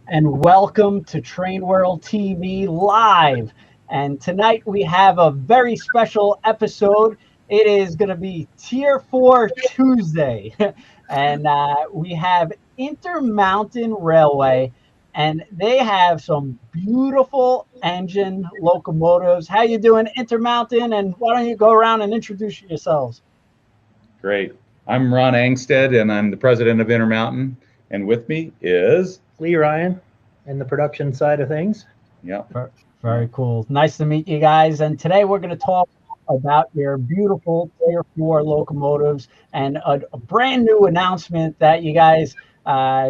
and welcome to Train World TV Live. And tonight we have a very special episode. It is going to be Tier 4 Tuesday. And we have Intermountain Railway, and they have some beautiful engine locomotives. How you doing, Intermountain? And why don't you go around and introduce yourselves? Great. I'm Ron Angstead, and I'm the president of Intermountain. And with me is Lee Ryan in the production side of things. Yeah. Very cool. Nice to meet you guys. And today we're going to talk about your beautiful Tier 4 locomotives and a brand new announcement that you guys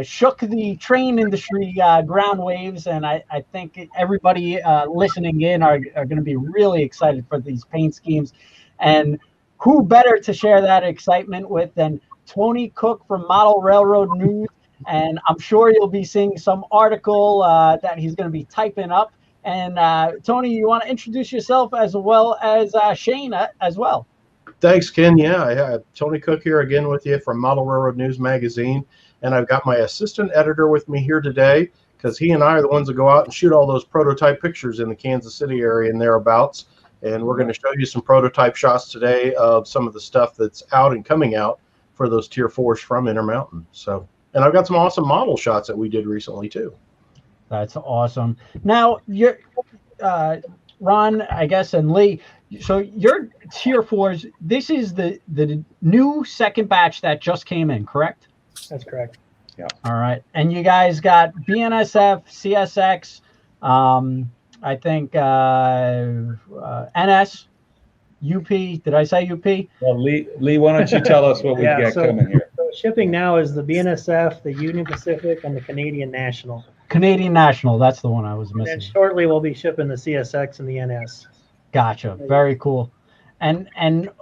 shook the train industry ground waves. And I think everybody listening in are going to be really excited for these paint schemes. And who better to share that excitement with than Tony Cook from Model Railroad News? And I'm sure you'll be seeing some article that he's going to be typing up. And Tony, you want to introduce yourself as well as Shane as well? Thanks, Ken. Yeah, I have Tony Cook here again with you from Model Railroad News Magazine. And I've got my assistant editor with me here today because he and I are the ones that go out and shoot all those prototype pictures in the Kansas City area and thereabouts. And we're going to show you some prototype shots today of some of the stuff that's out and coming out for those Tier 4s from Intermountain. So, and I've got some awesome model shots that we did recently too. That's awesome. Now, you're Ron, I guess, and Lee. So your Tier 4s. This is the new second batch that just came in, correct? That's correct. Yeah. All right, and you guys got BNSF, CSX. I think NS, UP. Did I say UP? Well, Lee, why don't you tell us what we've got coming here? So shipping now is the BNSF, the Union Pacific, and the Canadian National. Canadian National, that's the one I was And missing. then shortly we'll be shipping the CSX and the NS. Gotcha. Very cool. And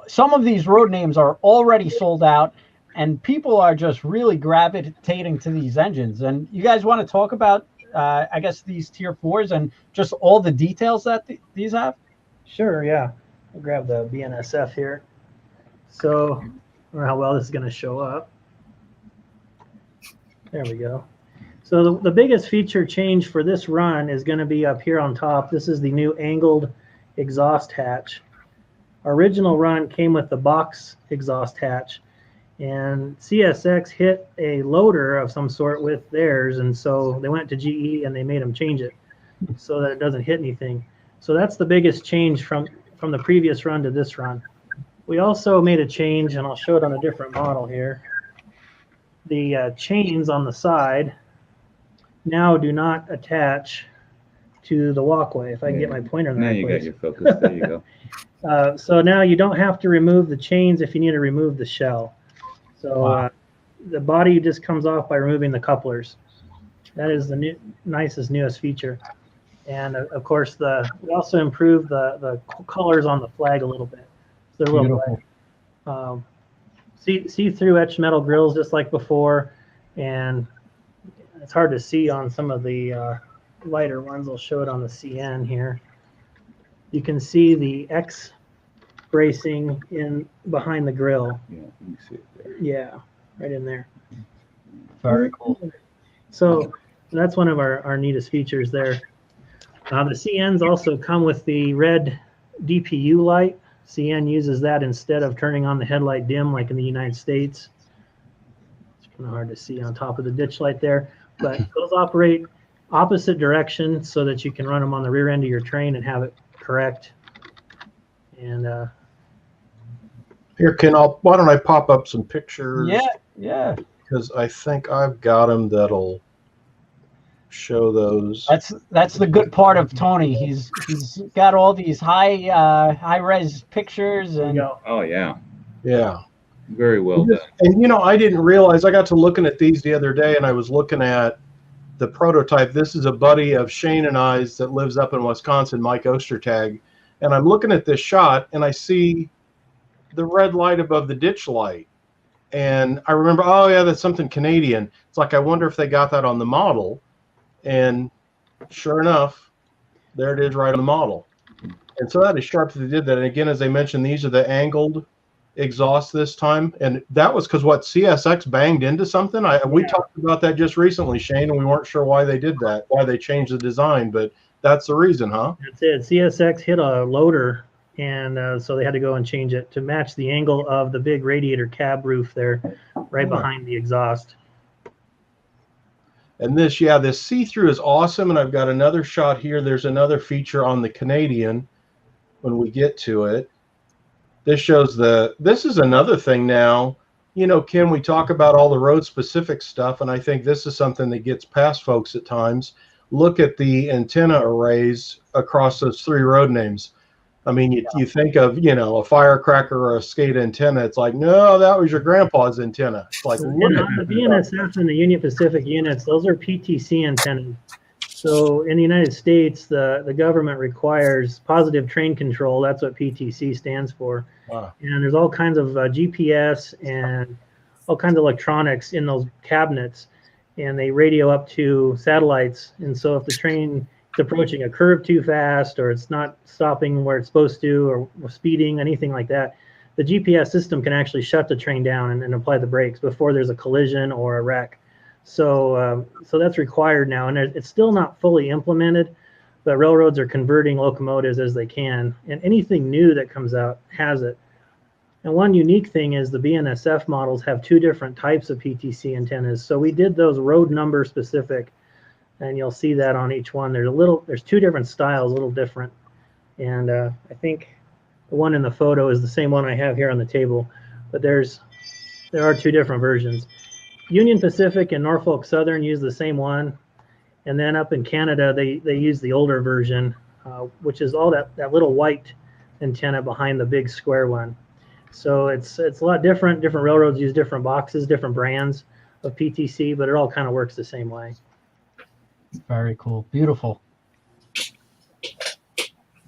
some of these road names are already sold out, and people are just really gravitating to these engines. And you guys want to talk about, I guess, these Tier 4s and just all the details that these have? Sure, yeah. I'll grab the BNSF here. So, I don't know how well this is going to show up. There we go. So the biggest feature change for this run is going to be up here on top. This is the new angled exhaust hatch. Our original run came with the box exhaust hatch, and CSX hit a loader of some sort with theirs, and so they went to GE and they made them change it so that it doesn't hit anything. So that's the biggest change from the previous run to this run. We also made a change, and I'll show it on a different model here. The chains on the side now do not attach to the walkway. If I can get my pointer in the right place. Now you got your focus. There you go. So now you don't have to remove the chains if you need to remove the shell. So the body just comes off by removing the couplers. That is the nicest, newest feature. And of course, we also improved the colors on the flag a little bit. So they're a little see-through etched metal grills just like before, and it's hard to see on some of the lighter ones. I'll show it on the CN here. You can see the X bracing in behind the grill. Yeah, you can see it there. Yeah, right in there. Very cool. So that's one of our neatest features there. The CNs also come with the red DPU light. CN uses that instead of turning on the headlight dim like in the United States. It's kind of hard to see on top of the ditch light there, but those operate opposite direction so that you can run them on the rear end of your train and have it correct. And Here, Ken, why don't I pop up some pictures? Yeah. Because I think I've got them that'll show those. That's the good part of Tony. He's got all these high res pictures and Oh yeah, very well done. And I didn't realize, I got to looking at these the other day, and I was looking at the prototype. This is a buddy of Shane and I's that lives up in Wisconsin, Mike Ostertag, and I'm looking at this shot and I see the red light above the ditch light, and I remember, oh yeah, that's something Canadian. It's like, I wonder if they got that on the model. And sure enough, there it is right on the model. And so that is sharp that they did that. And again, as I mentioned, these are the angled exhaust this time, and that was because what, CSX banged into something. We talked about that just recently, Shane, and we weren't sure why they did that, why they changed the design, but that's the reason, huh? That's it. CSX hit a loader, and so they had to go and change it to match the angle of the big radiator cab roof there, right behind the exhaust. And this see-through is awesome, and I've got another shot here. There's another feature on the Canadian when we get to it. This shows this is another thing now. You know, Kim, we talk about all the road-specific stuff, and I think this is something that gets past folks at times. Look at the antenna arrays across those 3 road names. I mean, you think of, you know, a firecracker or a skate antenna. It's like, no, that was your grandpa's antenna. It's like, look at the BNSF and the Union Pacific units, those are PTC antennas. So in the United States, the government requires positive train control. That's what PTC stands for. Wow. And there's all kinds of GPS and all kinds of electronics in those cabinets, and they radio up to satellites. And so if the train is approaching a curve too fast, or it's not stopping where it's supposed to, or speeding, anything like that, the GPS system can actually shut the train down and apply the brakes before there's a collision or a wreck. So that's required now, and it's still not fully implemented, but railroads are converting locomotives as they can, and anything new that comes out has it. And one unique thing is the BNSF models have 2 different types of PTC antennas. So we did those road number specific, and you'll see that on each one. There's 2 different styles, a little different. And I think the one in the photo is the same one I have here on the table, but there are 2 different versions. Union Pacific and Norfolk Southern use the same one, and then up in Canada they use the older version, which is all that little white antenna behind the big square one. So it's a lot different. Different railroads use different boxes, different brands of PTC, but it all kind of works the same way. Very cool, beautiful.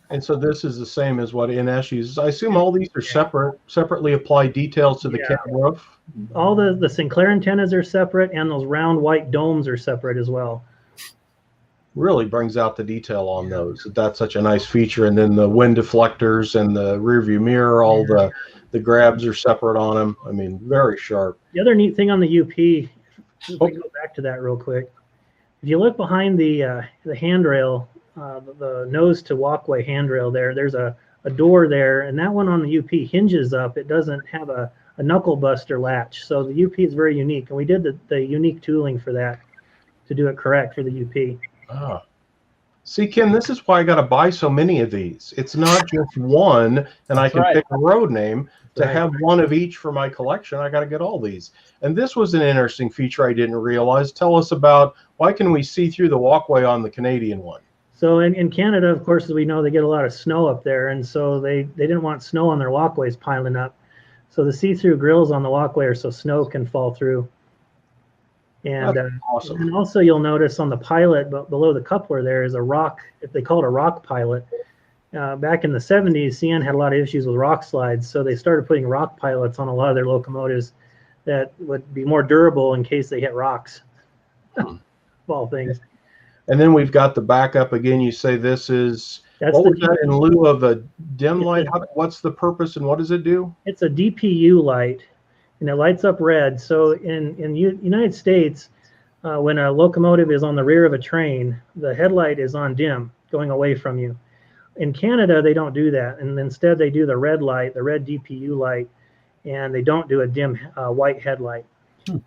And so this is the same as what NS uses. I assume all these are separately applied details to the cab roof. All the Sinclair antennas are separate, and those round white domes are separate as well. Really brings out the detail on those. That's such a nice feature. And then the wind deflectors and the rear view mirror, all the grabs are separate on them. I mean, very sharp. The other neat thing on the UP, if we go back to that real quick, if you look behind the handrail, the nose to walkway handrail there's a door there, and that one on the UP hinges up. It doesn't have a knuckle buster latch. So the UP is very unique, and we did the unique tooling for that to do it correct for the UP. Ah. See, Kim, this is why I got to buy so many of these. It's not just one, and I can pick a road name. To have one of each for my collection, I got to get all these. And this was an interesting feature I didn't realize. Tell us about, why can we see through the walkway on the Canadian one? So in Canada, of course, as we know, they get a lot of snow up there, and so they didn't want snow on their walkways piling up. So the see-through grills on the walkway are so snow can fall through. And, awesome. And also you'll notice on the pilot, but below the coupler there is a rock, if they call it a rock pilot. Back in the 70s, CN had a lot of issues with rock slides, so they started putting rock pilots on a lot of their locomotives that would be more durable in case they hit rocks, of all things. And then we've got the backup again. You say this is, what was that in lieu of a dim light? What's the purpose and what does it do? It's a DPU light, and it lights up red. So in United States, when a locomotive is on the rear of a train, the headlight is on dim, going away from you. In Canada, they don't do that, and instead they do the red light, the red DPU light, and they don't do a dim white headlight.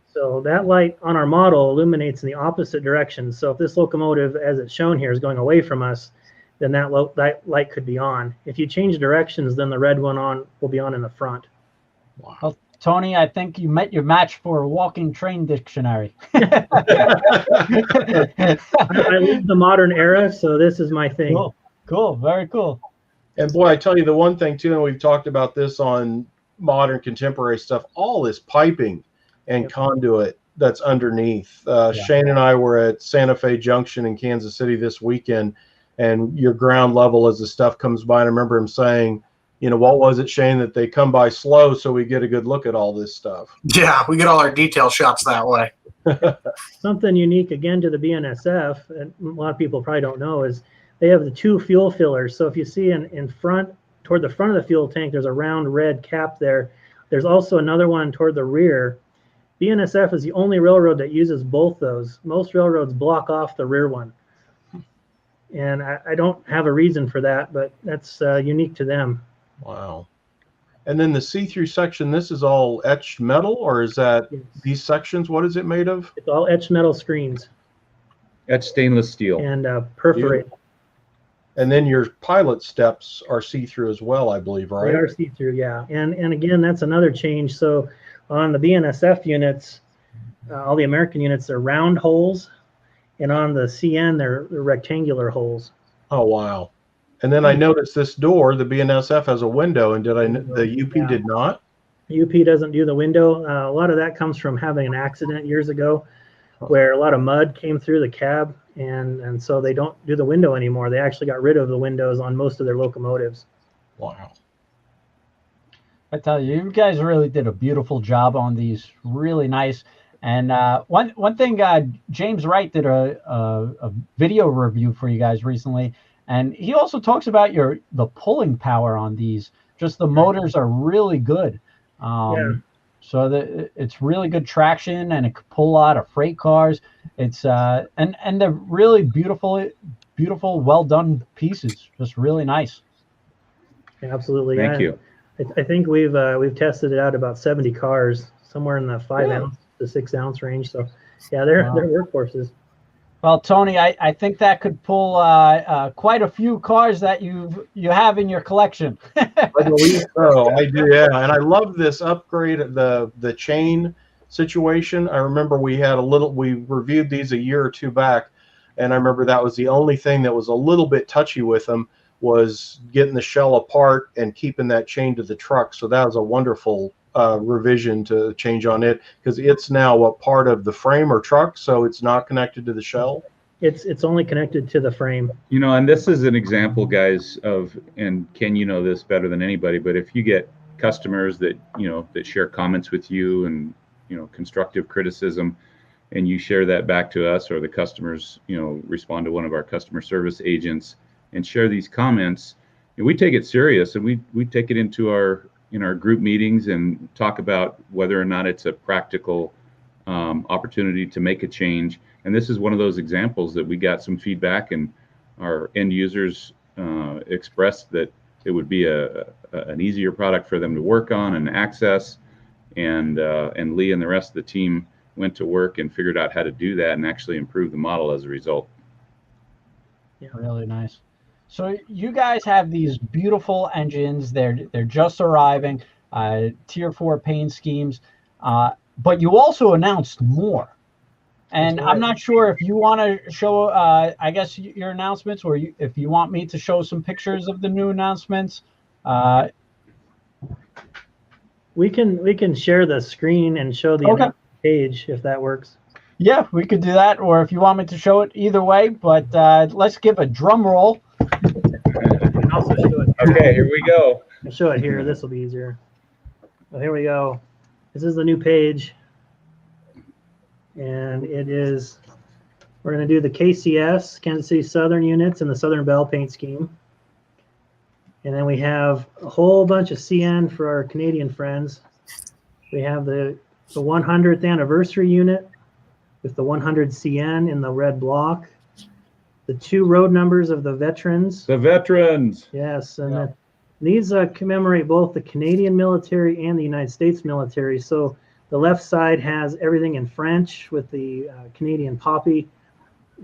So that light on our model illuminates in the opposite direction. So if this locomotive, as it's shown here, is going away from us, then that light could be on. If you change directions, then the red one will be on in the front. Wow. Well, Tony, I think you met your match for a walking train dictionary. I live the modern era, so this is my thing. Cool, very cool. And boy, I tell you the one thing too, and we've talked about this on modern contemporary stuff, all this piping and conduit that's underneath. Shane and I were at Santa Fe Junction in Kansas City this weekend, and your ground level as the stuff comes by, and I remember him saying, you know, what was it, Shane, that they come by slow so we get a good look at all this stuff. Yeah, we get all our detail shots that way. Something unique again to the BNSF, and a lot of people probably don't know, is they have the 2 fuel fillers. So if you see in front, toward the front of the fuel tank, there's a round red cap there. There's also another one toward the rear. BNSF is the only railroad that uses both those. Most railroads block off the rear one. And I don't have a reason for that, but that's unique to them. Wow. And then the see-through section, this is all etched metal, or is that these sections, what is it made of? It's all etched metal screens. Etched stainless steel. And perforated. And then your pilot steps are see-through as well, I believe, right? They are see-through, yeah. And again, that's another change. So on the BNSF units, all the American units, they're round holes. And on the CN, they're rectangular holes. Oh, wow. And then I noticed this door, the BNSF has a window, and the UP did not? UP doesn't do the window. A lot of that comes from having an accident years ago where a lot of mud came through the cab, and so they don't do the window anymore. They actually got rid of the windows on most of their locomotives. Wow. I tell you, you guys really did a beautiful job on these. Really nice. And one thing, James Wright did a video review for you guys recently, and he also talks about the pulling power on these. Just the motors are really good. So it's really good traction, and it could pull a lot of freight cars. It's and they're really beautiful, well done pieces. Just really nice. Absolutely. Thank you. I think we've tested it out about 70 cars, somewhere in the 5 ounce to 6 ounce range. So yeah, they're workhorses. Well, Tony, I think that could pull quite a few cars that you have in your collection. I believe so. I do, yeah. And I love this upgrade, the chain situation. I remember we reviewed these a year or two back, and I remember that was the only thing that was a little bit touchy with them, was getting the shell apart and keeping that chain to the truck. So that was a wonderful revision to change on it, because it's now a part of the frame or truck, so it's not connected to the shell. It's only connected to the frame. You know, and this is an example, guys, and Ken, you know this better than anybody, but if you get customers that share comments with you and constructive criticism, and you share that back to us, or the customers respond to one of our customer service agents and share these comments, we take it serious, and we take it into our group meetings and talk about whether or not it's a practical opportunity to make a change. And this is one of those examples that we got some feedback, and our end users expressed that it would be an easier product for them to work on and access. And Lee and the rest of the team went to work and figured out how to do that and actually improve the model as a result. Yeah, really nice. So you guys have these beautiful engines. They're just arriving, Tier 4 paint schemes, but you also announced more. And I'm not sure if you want to show, I guess, your announcements, or if you want me to show some pictures of the new announcements. We can share the screen and show the page if that works. Yeah, we could do that, or if you want me to show it, either way. But let's give a drum roll. Okay, here we go. I'll show it here. This will be easier. Well, here we go. This is the new page. And we're going to do the KCS, Kansas City Southern units, and the Southern Belle paint scheme. And then we have a whole bunch of CN for our Canadian friends. We have the 100th anniversary unit with the 100 CN in the red block. The 2 road numbers of the veterans. The veterans. Yes, and these commemorate both the Canadian military and the United States military. So the left side has everything in French with the Canadian poppy,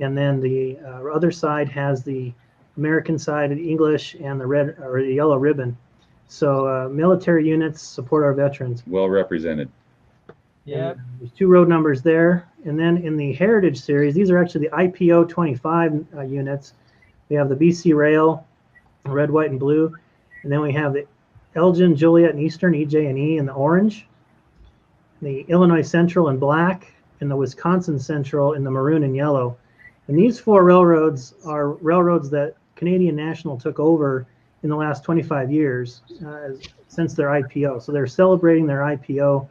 and then the other side has the American side in English and the red or the yellow ribbon. So military units support our veterans. Well represented. Yeah. There's 2 road numbers there. And then in the Heritage Series, these are actually the IPO 25 units. We have the BC Rail, red, white, and blue. And then we have the Elgin, Joliet, and Eastern, EJ&E in the orange. The Illinois Central in black, and the Wisconsin Central in the maroon and yellow. And these 4 railroads are railroads that Canadian National took over in the last 25 years since their IPO. So they're celebrating their IPO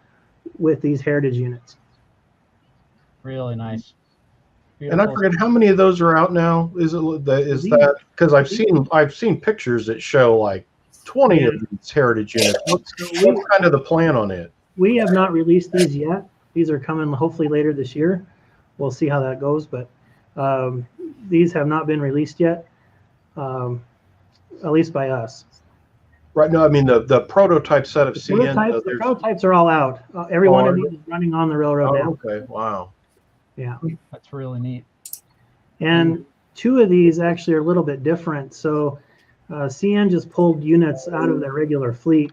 with these heritage units. Really nice. Beautiful. And I forget how many of those are out now. Is that because I've seen pictures that show like 20 of these heritage units. What's kind of the plan on it? We have not released these yet. These are coming hopefully later this year. We'll see how that goes, but these have not been released yet, at least by us. Right. No, I mean the prototype set of CN. The prototypes are all out. Every one of these is running on the railroad now. Okay. Wow. Yeah. That's really neat. And two of these actually are a little bit different. So CN just pulled units out of their regular fleet.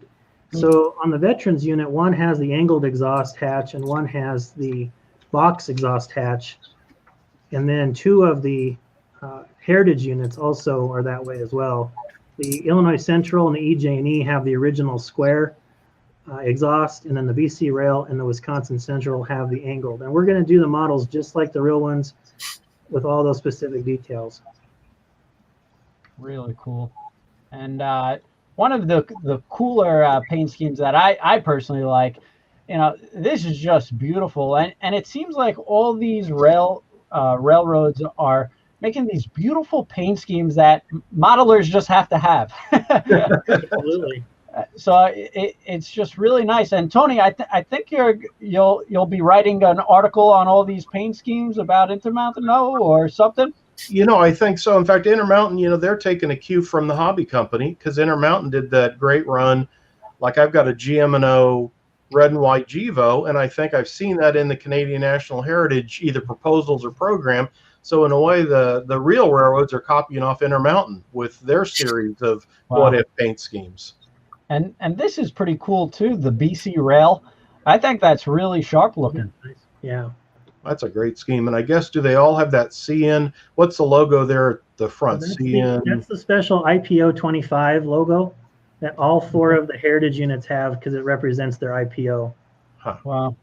So on the veterans unit, one has the angled exhaust hatch and one has the box exhaust hatch. And then two of the heritage units also are that way as well. The Illinois Central and the EJ&E have the original square exhaust, and then the BC Rail and the Wisconsin Central have the angled. And we're going to do the models just like the real ones with all those specific details. Really cool. And one of the cooler paint schemes that I personally like, this is just beautiful. And it seems like all these railroads are making these beautiful paint schemes that modelers just have to have. Absolutely. So it's just really nice. And Tony, I think you'll be writing an article on all these paint schemes about Intermountain, or something. I think so. In fact, Intermountain, they're taking a cue from the hobby company, because Intermountain did that great run. Like, I've got a GM&O red and white Gevo, and I think I've seen that in the Canadian National Heritage, either proposals or program. So in a way, the real railroads are copying off Intermountain with their series of what-if paint schemes. And this is pretty cool too. The BC Rail, I think that's really sharp looking. Yeah, that's a great scheme. And I guess, do they all have that CN? What's the logo there at the front? CN. That's the special IPO 25 logo that all four of the heritage units have, because it represents their IPO. Huh. Wow.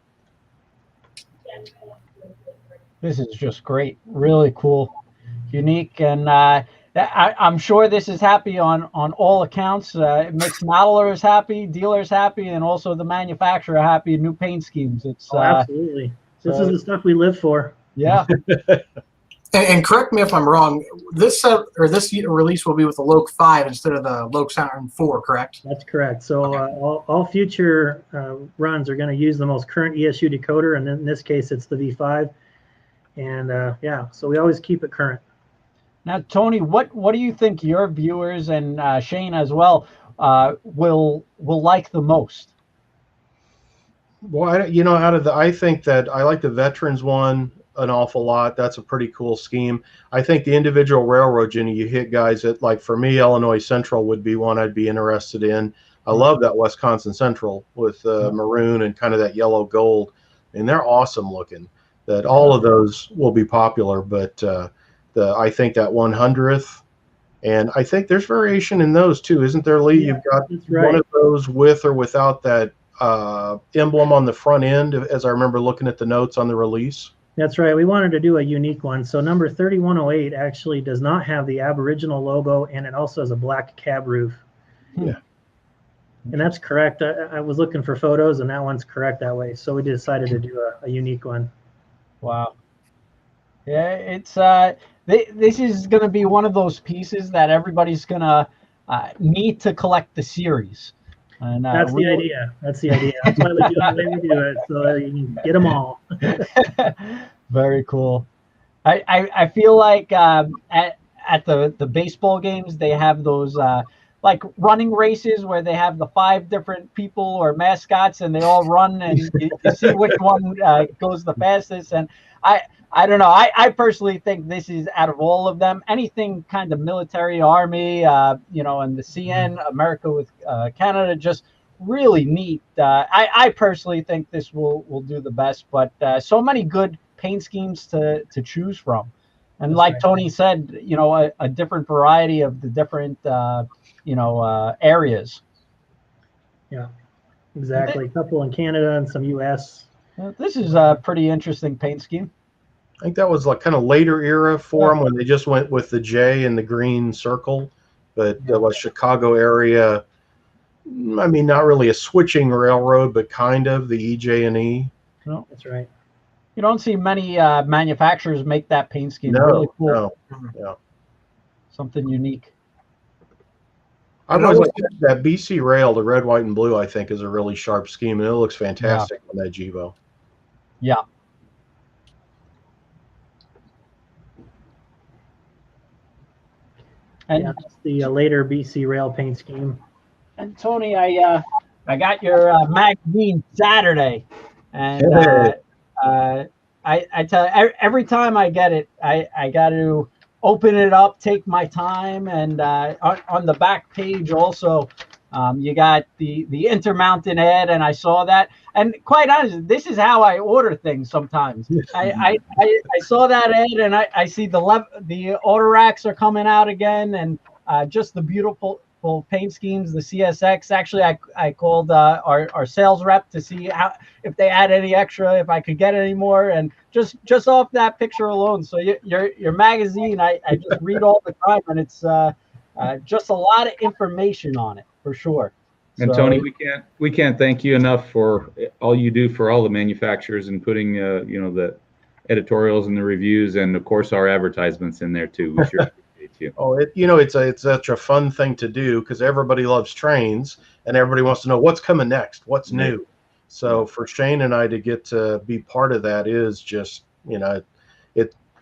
This is just great. Really cool, unique, and I'm sure this is happy on all accounts. It makes modelers happy, dealers happy, and also the manufacturer happy. New paint schemes. It's absolutely. This is the stuff we live for. Yeah. And correct me if I'm wrong. This release will be with the Loc 5 instead of the Loc 4, correct? That's correct. So all future runs are going to use the most current ESU decoder, and in this case, it's the V5. And so we always keep it current. Now, Tony, what do you think your viewers, and Shane as well, will like the most? Well, I think that I like the veterans one an awful lot. That's a pretty cool scheme. I think the individual railroads, you hit guys that, like, for me, Illinois Central would be one I'd be interested in. I love that Wisconsin Central with maroon and kind of that yellow gold, and they're awesome looking. That all of those will be popular, but I think that 100th, and I think there's variation in those too, isn't there, Lee? Yeah, you've got one of those with or without that emblem on the front end, as I remember looking at the notes on the release. That's right. We wanted to do a unique one. So number 3108 actually does not have the Aboriginal logo, and it also has a black cab roof. Yeah. And that's correct. I was looking for photos, and that one's correct that way. So we decided to do a unique one. Wow. Yeah, it's this is going to be one of those pieces that everybody's going to need to collect the series. And that's the idea. That's the idea. That's why we do it the way we do it, so you can get them all. Very cool. I feel like at the baseball games, they have those like running races where they have the 5 different people or mascots, and they all run, and you see which one goes the fastest. And I don't know. I personally think this is, out of all of them, anything kind of military, army, and the CN, America with Canada, just really neat. I personally think this will do the best, but so many good paint schemes to choose from. And That's like right. Tony said, a different variety of the different, areas. Yeah, exactly. A couple in Canada and some U.S. This is a pretty interesting paint scheme. I think that was like kind of later era for them, when they just went with the J and the green circle. But that was Chicago area. I mean, not really a switching railroad, but kind of the EJ&E. No, That's right. you don't see many manufacturers make that paint scheme. No, Really cool. no. Yeah. Something unique. I've always said that BC rail, the red, white, and blue, I think is a really sharp scheme, and it looks fantastic on that Gevo. Yeah. And yeah, that's the later BC rail paint scheme. And Tony, I got your magazine Saturday, and I tell you, every time I get it, I got to open it up, take my time, and on the back page also, you got the Intermountain Head, and I saw that. And quite honestly, this is how I order things sometimes. I saw that ad, and I see the auto racks are coming out again, and just the beautiful paint schemes, the CSX. Actually, I called our sales rep to see if they add any extra, if I could get any more, and just off that picture alone. So your magazine, I just read all the time, and it's just a lot of information on it for sure. And so, Tony, we can't thank you enough for all you do for all the manufacturers and putting the editorials and the reviews, and of course our advertisements in there too. We sure appreciate you. Oh, it's such a fun thing to do because everybody loves trains and everybody wants to know what's coming next, what's new. So for Shane and I to get to be part of that is just,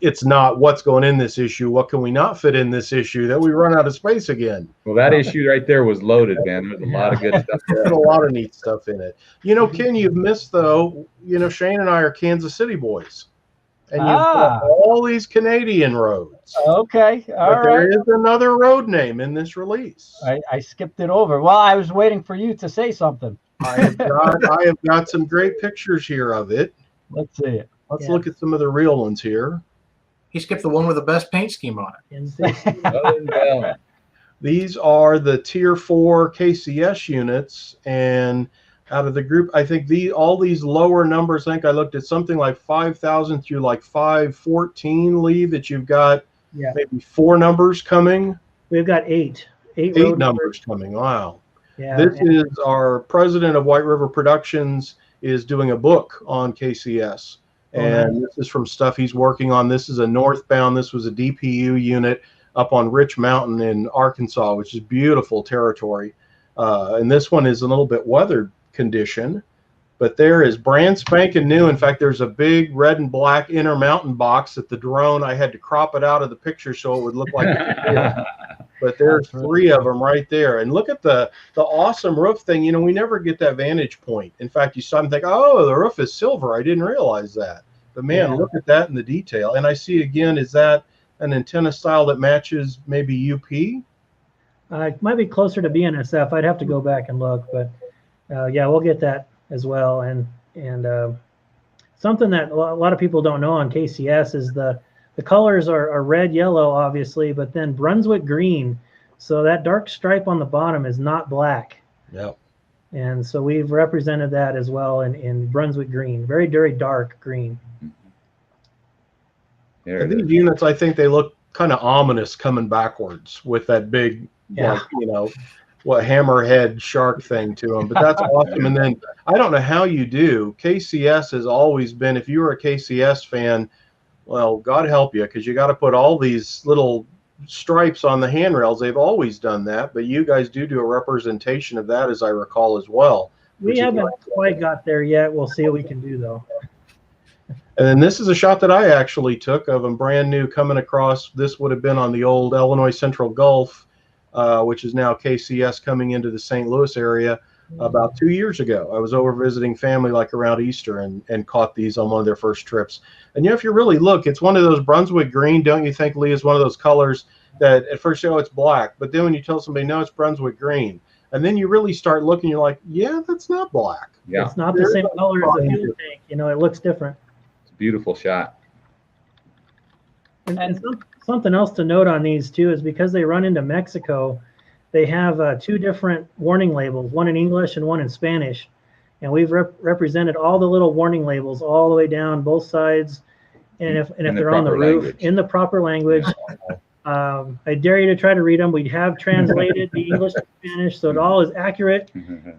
it's not what's going in this issue, what can we not fit in this issue that we run out of space again. Well, that issue right there was loaded, man. There's a lot of good stuff there. There's a lot of neat stuff in it. Ken, you've missed though, Shane and I are Kansas City boys. And you've got all these Canadian roads. Okay, all right. There is another road name in this release. I skipped it over. Well, I was waiting for you to say something. I have got some great pictures here of it. Let's see it. Let's look at some of the real ones here. He skipped the one with the best paint scheme on it. These are the Tier 4 KCS units, and out of the group, I think all these lower numbers, I think I looked at something like 5,000 through like 514, Lee, that you've got maybe 4 numbers coming. We've got 8 numbers coming. Wow. Yeah, this is our president of White River Productions is doing a book on KCS. And this is from stuff he's working on. This is a northbound. This was a DPU unit up on Rich Mountain in Arkansas, which is beautiful territory. And this one is a little bit weathered condition, but there is brand spanking new. In fact, there's a big red and black Intermountain box that the drone, I had to crop it out of the picture so it would look like it. But there's 3 of them right there. And look at the awesome roof thing. We never get that vantage point. In fact, you saw them think, oh, the roof is silver. I didn't realize that. But man, look at that in the detail. And I see again, is that an antenna style that matches maybe UP? It might be closer to BNSF. I'd have to go back and look, but we'll get that as well. And something that a lot of people don't know on KCS is the colors are red, yellow, obviously, but then Brunswick green. So that dark stripe on the bottom is not black. Yep. And so we've represented that as well in Brunswick green, very, very dark green. And these units, I think they look kind of ominous coming backwards with that big, hammerhead shark thing to them. But that's awesome. And then I don't know how you do. KCS has always been, if you're a KCS fan, well, God help you, because you got to put all these little stripes on the handrails. They've always done that, but you guys do a representation of that, as I recall, as well. We haven't quite got there yet. We'll see what we can do, though. And then this is a shot that I actually took of them brand new coming across. This would have been on the old Illinois Central Gulf, which is now KCS, coming into the St. Louis area about 2 years ago. I was over visiting family like around Easter and caught these on one of their first trips. And if you really look, it's one of those Brunswick green, don't you think, Lee, is one of those colors that at first you know it's black, but then when you tell somebody, no, it's Brunswick green, and then you really start looking, you're like, yeah, that's not black. Yeah. It's not the same color as the fuel tank. It looks different. It's a beautiful shot. And something else to note on these too is because they run into Mexico, they have 2 different warning labels, one in English and one in Spanish. And we've represented all the little warning labels all the way down both sides. And if they're on the roof in the proper language, I dare you to try to read them. We have translated the English to Spanish, so it all is accurate.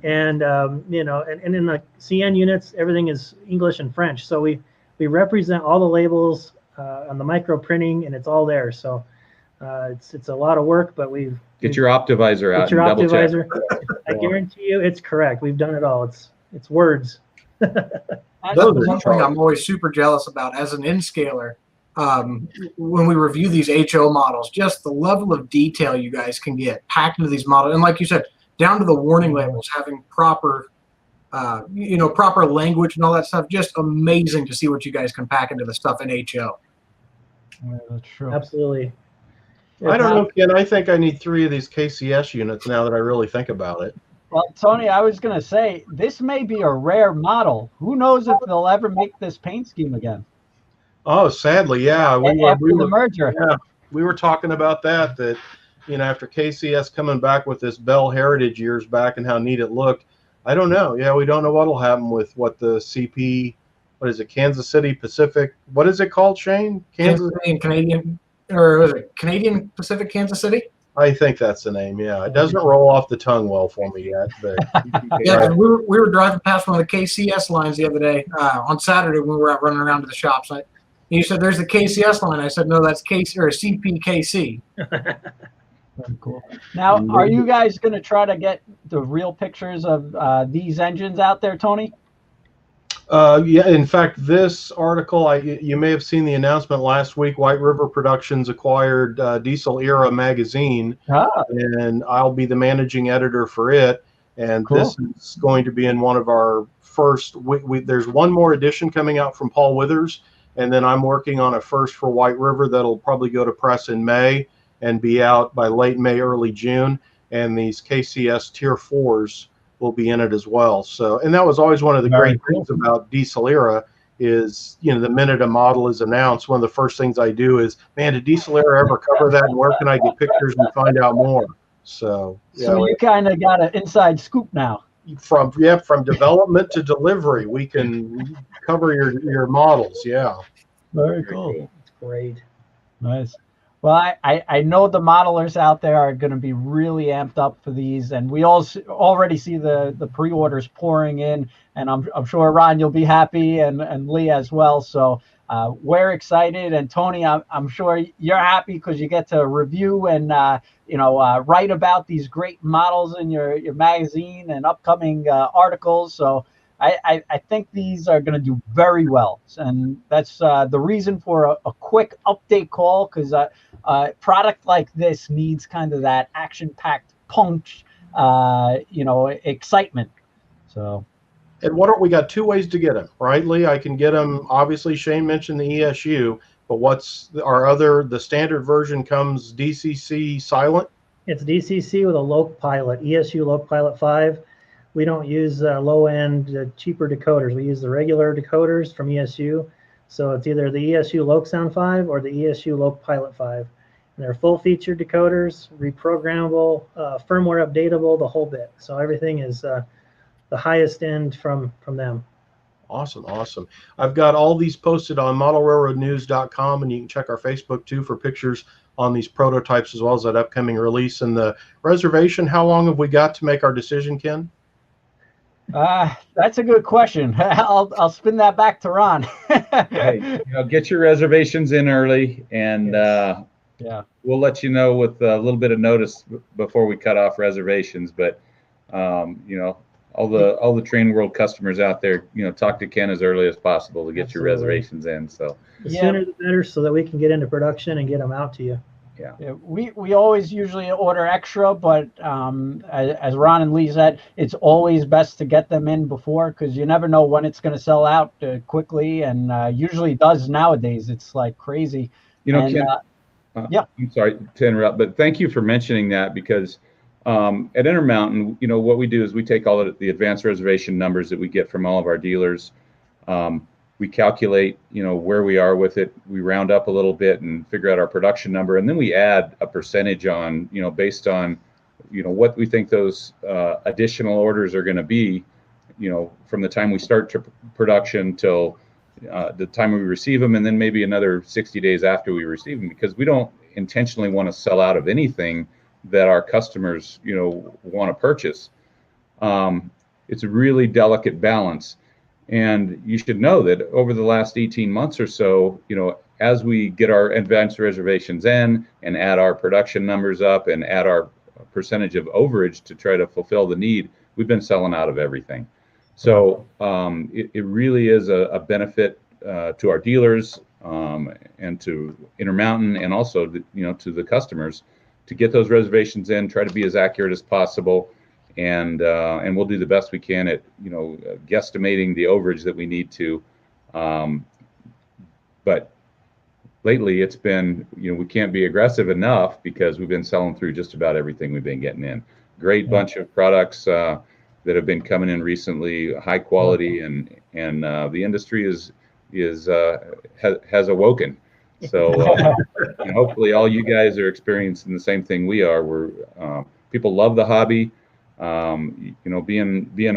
And and in the CN units, everything is English and French. So we represent all the labels on the micro printing, and it's all there. So it's a lot of work, but we've Get your Optivisor out Get your and double check. Optivisor. I guarantee you it's correct. We've done it all. It's words. That's one thing I'm always super jealous about as an N-scaler. When we review these HO models, just the level of detail you guys can get packed into these models. And like you said, down to the warning labels, having proper, proper language and all that stuff. Just amazing to see what you guys can pack into the stuff in HO. Yeah, that's true. Absolutely. I don't know, Ken. I think I need 3 of these KCS units now that I really think about it. Well, Tony, I was going to say, this may be a rare model. Who knows if they'll ever make this paint scheme again? Oh, sadly, yeah. After the merger. Yeah, we were talking about that, after KCS coming back with this Bell Heritage years back and how neat it looked. I don't know. Yeah, we don't know what will happen with what the CP, what is it, Kansas City Pacific, what is it called, Shane? Kansas City Canadian, or was it Canadian Pacific Kansas City? I think that's the name, yeah. It doesn't roll off the tongue well for me yet. But yeah, right. we were driving past one of the KCS lines the other day, on Saturday when we were out running around to the shops. You said, there's the KCS line. I said, no, that's CPKC. Very cool. Now, are you guys going to try to get the real pictures of these engines out there, Tony? Yeah, in fact, this article, you may have seen the announcement last week. White River Productions acquired Diesel Era magazine, and I'll be the managing editor for it. And cool. This is going to be in one of our first. There's one more edition coming out from Paul Withers, and then I'm working on a first for White River that'll probably go to press in May and be out by late May, early June. And these KCS Tier 4s will be in it as well. So, and that was always one of the great things about Diesel Era is, the minute a model is announced, one of the first things I do is, man, did Diesel Era ever cover that? And where can I get pictures and find out more? So, so you kind of got an inside scoop now. From development to delivery, we can cover your models. Yeah. Very cool. That's great. Nice. Well, I know the modelers out there are going to be really amped up for these, and we already see the pre-orders pouring in, and I'm sure, Ron, you'll be happy, and Lee as well. So we're excited, and Tony, I'm sure you're happy because you get to review and write about these great models in your magazine and upcoming articles. So I think these are going to do very well, and that's the reason for a quick update call, because product like this needs kind of that action-packed punch, excitement. So, and we got 2 ways to get them, right, Lee? I can get them. Obviously, Shane mentioned the ESU, but what's the standard version comes DCC silent? It's DCC with a Loc Pilot, ESU Loc Pilot 5. We don't use low-end, cheaper decoders. We use the regular decoders from ESU. So it's either the ESU Loc Sound 5 or the ESU Loc Pilot 5. And they're full-featured decoders, reprogrammable, firmware updatable, the whole bit. So everything is the highest end from them. Awesome. I've got all these posted on modelrailroadnews.com, and you can check our Facebook too for pictures on these prototypes as well as that upcoming release. And the reservation, how long have we got to make our decision, Ken? That's a good question. I'll spin that back to Ron. Hey, get your reservations in early, and yeah, we'll let you know with a little bit of notice before we cut off reservations. But all the Train World customers out there, talk to Ken as early as possible to get your reservations in. So the sooner the better, so that we can get into production and get them out to you. Yeah, we always usually order extra, but as Ron and Lee said, it's always best to get them in before, because you never know when it's going to sell out quickly, and usually does nowadays. It's like crazy. Ken, I'm sorry to interrupt, but thank you for mentioning that, because at Intermountain, what we do is we take all of the advanced reservation numbers that we get from all of our dealers. We calculate, where we are with it. We round up a little bit and figure out our production number, and then we add a percentage on, based on, what we think those additional orders are going to be, from the time we start production till the time we receive them, and then maybe another 60 days after we receive them, because we don't intentionally want to sell out of anything that our customers, want to purchase. It's a really delicate balance. And you should know that over the last 18 months or so, as we get our advanced reservations in and add our production numbers up and add our percentage of overage to try to fulfill the need, we've been selling out of everything. So it really is a benefit to our dealers and to Intermountain, and also to the customers, to get those reservations in, try to be as accurate as possible, and we'll do the best we can at guesstimating the overage that we need to. But lately it's been, we can't be aggressive enough because we've been selling through just about everything we've been getting in. Great bunch of products that have been coming in recently, high quality, and the industry has awoken. So hopefully all you guys are experiencing the same thing we are. People love the hobby. Being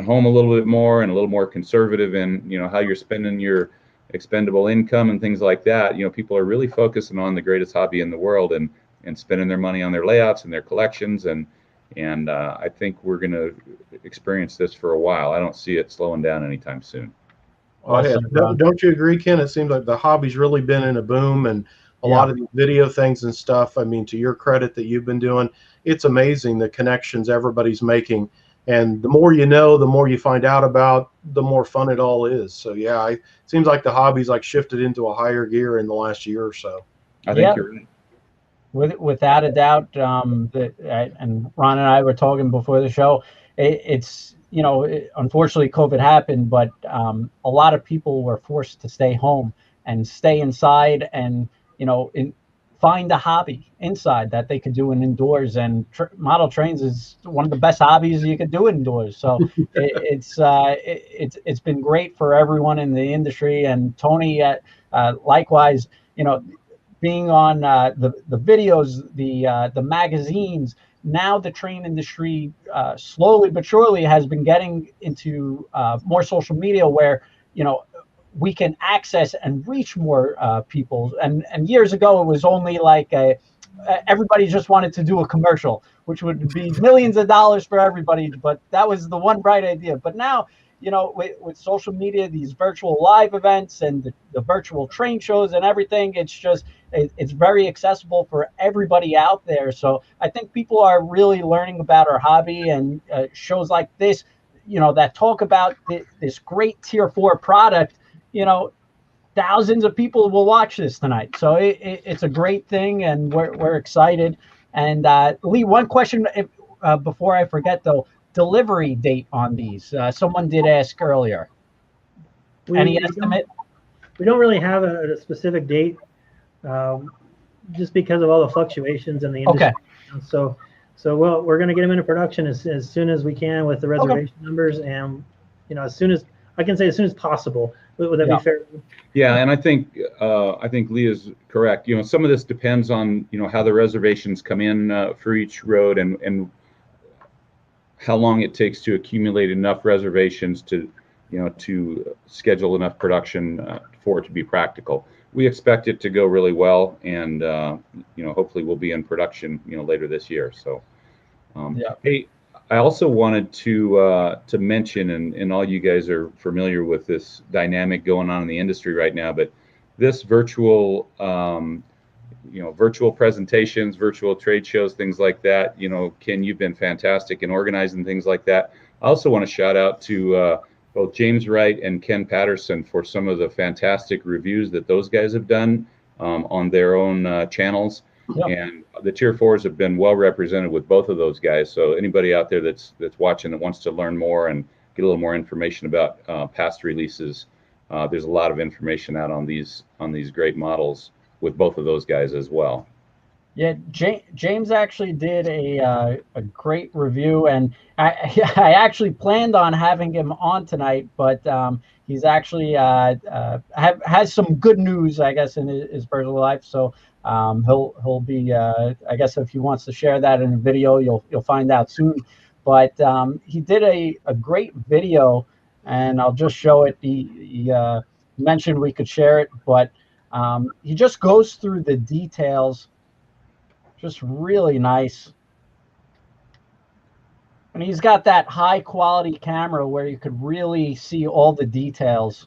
home a little bit more and a little more conservative in how you're spending your expendable income and things like that. People are really focusing on the greatest hobby in the world and spending their money on their layouts and their collections, and I think we're going to experience this for a while. I don't see it slowing down anytime soon. Awesome. Don't you agree, Ken? It seems like the hobby's really been in a boom, and a lot of these video things and stuff. I mean, to your credit that you've been doing, it's amazing the connections everybody's making. And the more you know, the more you find out about, the more fun it all is. So yeah, it seems like the hobby's like shifted into a higher gear in the last year or so. I think you're right. Without a doubt, and Ron and I were talking before the show, it's unfortunately COVID happened, but a lot of people were forced to stay home and stay inside, and find a hobby inside that they could do indoors. And model trains is one of the best hobbies you could do indoors. So it's been great for everyone in the industry. And Tony, likewise, being on the videos, the magazines. Now the train industry slowly but surely has been getting into more social media, where we can access and reach more people. And years ago, it was only like everybody just wanted to do a commercial, which would be millions of dollars for everybody. But that was the one bright idea. But now, with social media, these virtual live events and the virtual train shows and everything, it's very accessible for everybody out there. So I think people are really learning about our hobby, and shows like this, that talk about this great Tier 4 product. Thousands of people will watch this tonight. So it's a great thing, and we're excited. And Lee, one question before I forget, though: delivery date on these. Someone did ask earlier. Any estimate? We don't really have a specific date, just because of all the fluctuations in the industry. Okay. So we're going to get them into production as soon as we can with the reservation numbers, and as soon as I can say, as soon as possible. Would that be fair? Yeah, and I think Lee is correct. Some of this depends on how the reservations come in for each road, and how long it takes to accumulate enough reservations to schedule enough production for it to be practical. We expect it to go really well, and hopefully we'll be in production later this year. So hey, I also wanted to mention, and all you guys are familiar with this dynamic going on in the industry right now, but this virtual virtual presentations, virtual trade shows, things like that. Ken, you've been fantastic in organizing things like that. I also want to shout out to both James Wright and Ken Patterson for some of the fantastic reviews that those guys have done on their own channels. Yep. And the Tier 4s have been well represented with both of those guys. So anybody out there that's watching that wants to learn more and get a little more information about past releases, there's a lot of information out on these great models with both of those guys as well. Yeah, James actually did a great review, and I actually planned on having him on tonight, but he's actually has some good news, I guess, in his personal life. So he'll be, I guess, if he wants to share that in a video, you'll find out soon. But he did a great video, and I'll just show it. He mentioned we could share it, but he just goes through the details. Just really nice. And he's got that high quality camera where you could really see all the details.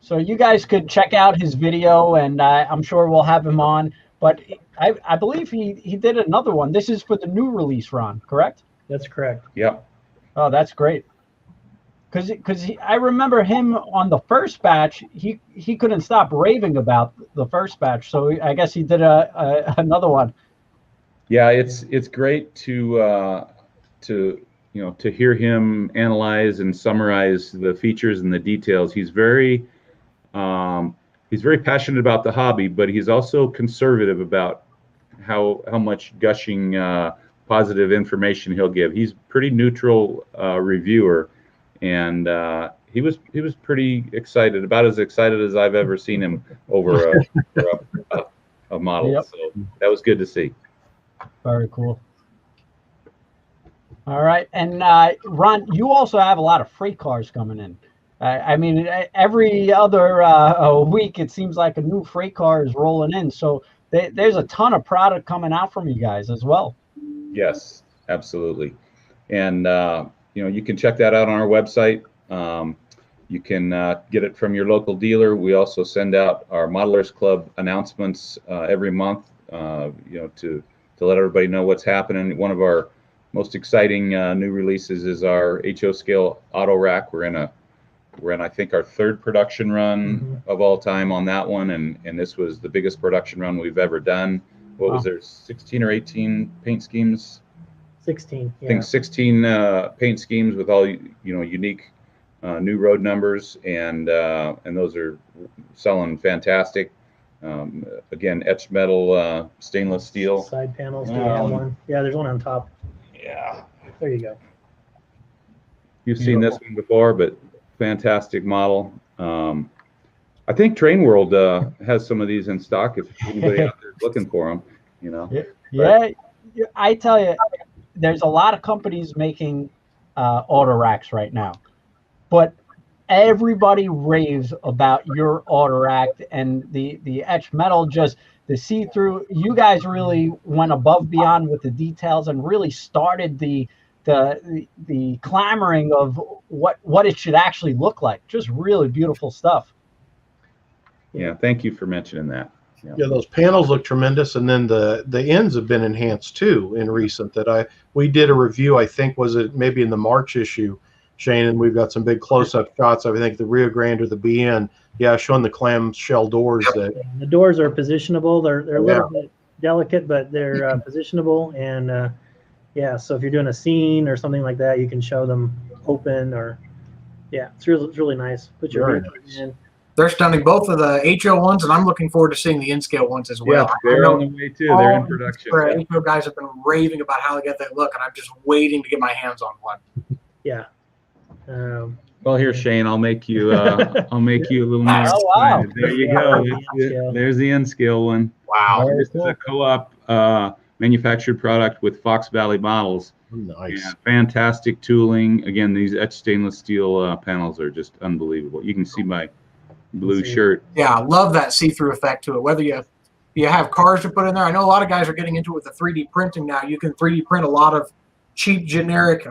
So you guys could check out his video, and I'm sure we'll have him on. But I believe he did another one. This is for the new release, Ron, correct? That's correct. Yep. Oh, that's great. Because I remember him on the first batch, he couldn't stop raving about the first batch. So I guess he did another one. Yeah, it's great to hear him analyze and summarize the features and the details. He's very passionate about the hobby, but he's also conservative about how much gushing positive information he'll give. He's pretty neutral reviewer, and he was pretty excited, about as excited as I've ever seen him over a model. Yep. So that was good to see. Very cool. All right, and Ron, you also have a lot of freight cars coming in. I mean, every other week it seems like a new freight car is rolling in. So there's a ton of product coming out from you guys as well. Yes, absolutely. And you can check that out on our website. You can get it from your local dealer. We also send out our Modelers Club announcements every month, to let everybody know what's happening. One of our most exciting new releases is our HO scale auto rack. We're in I think our third production run of all time on that one, and this was the biggest production run we've ever done. What was there, 16 or 18 paint schemes? 16. Yeah. I think 16 paint schemes with all unique new road numbers, and those are selling fantastic. Again, etched metal, stainless steel. Side panels. Do we have one? Yeah, there's one on top. Yeah. There you go. You've seen this one before, but fantastic model. I think Train World has some of these in stock if anybody out there is looking for them. Yeah, I tell you, there's a lot of companies making auto racks right now, but everybody raves about your auto rack and the etched metal, just the see-through. You guys really went above beyond with the details and really started the clamoring of what it should actually look like. Just really beautiful stuff. Yeah, thank you for mentioning that. Yeah, those panels look tremendous, and then the ends have been enhanced too in recent. We did a review, I think, was it maybe in the March issue, Shane, and we've got some big close-up shots. I think the Rio Grande or the BN, showing the clamshell doors. The doors are positionable. They're a little bit delicate, but they're positionable, and so if you're doing a scene or something like that, you can show them open, or it's really nice. Put your in. They're stunning, both of the HO ones, and I'm looking forward to seeing the in-scale ones as well. Yeah, they're on the way too. They're in production. HO guys have been raving about how good they look, and I'm just waiting to get my hands on one. Yeah. Well, here, Shane, I'll make you a little more. Oh, wow. There you go. There's the N-scale one. Wow. This is a co-op manufactured product with Fox Valley Models. Nice. Yeah, fantastic tooling. Again, these etched stainless steel panels are just unbelievable. You can see my blue shirt. Yeah, I love that see-through effect to it. Whether you have cars to put in there, I know a lot of guys are getting into it with the 3D printing now. You can 3D print a lot of cheap generic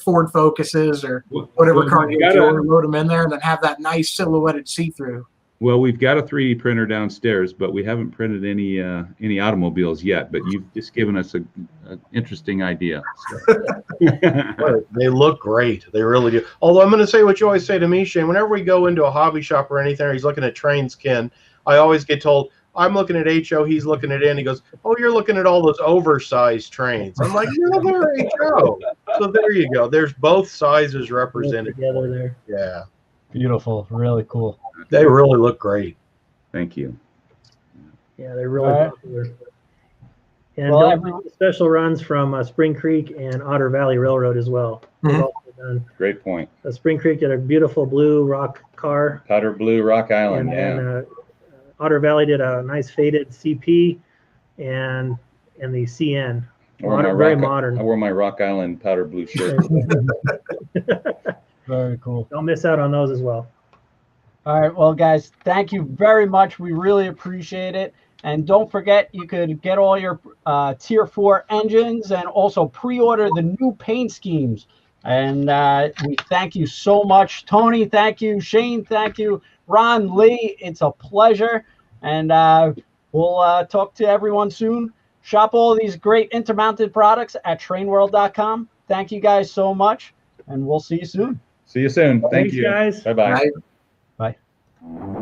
Ford Focuses or whatever car you load them in there, and then have that nice silhouetted see-through. Well, we've got a 3D printer downstairs, but we haven't printed any automobiles yet. But you've just given us an interesting idea. They look great. They really do. Although I'm going to say what you always say to me, Shane. Whenever we go into a hobby shop or anything, or he's looking at trains, Ken, I always get told, I'm looking at HO, he's looking at N. He goes, oh, you're looking at all those oversized trains. I'm like, no, they're HO. So there you go. There's both sizes represented. Together there. Yeah. Beautiful. Really cool. They really look great. Thank you. Yeah, they're really popular. And special runs from Spring Creek and Otter Valley Railroad as well. Also done. Great point. Spring Creek did a beautiful blue rock car. Powder blue Rock Island. And Otter Valley did a nice faded CP and the CN. Very modern. I wore my Rock Island powder blue shirt. Very cool. Don't miss out on those as well. All right, well, guys, thank you very much. We really appreciate it. And don't forget, you could get all your Tier 4 engines and also pre-order the new paint schemes. And we thank you so much. Tony, thank you. Shane, thank you. Ron, Lee, it's a pleasure. And we'll talk to everyone soon. Shop all these great Intermountain products at trainworld.com. Thank you guys so much, and we'll see you soon. See you soon. Thank Thanks, you. guys. Bye-bye. Right? Bye.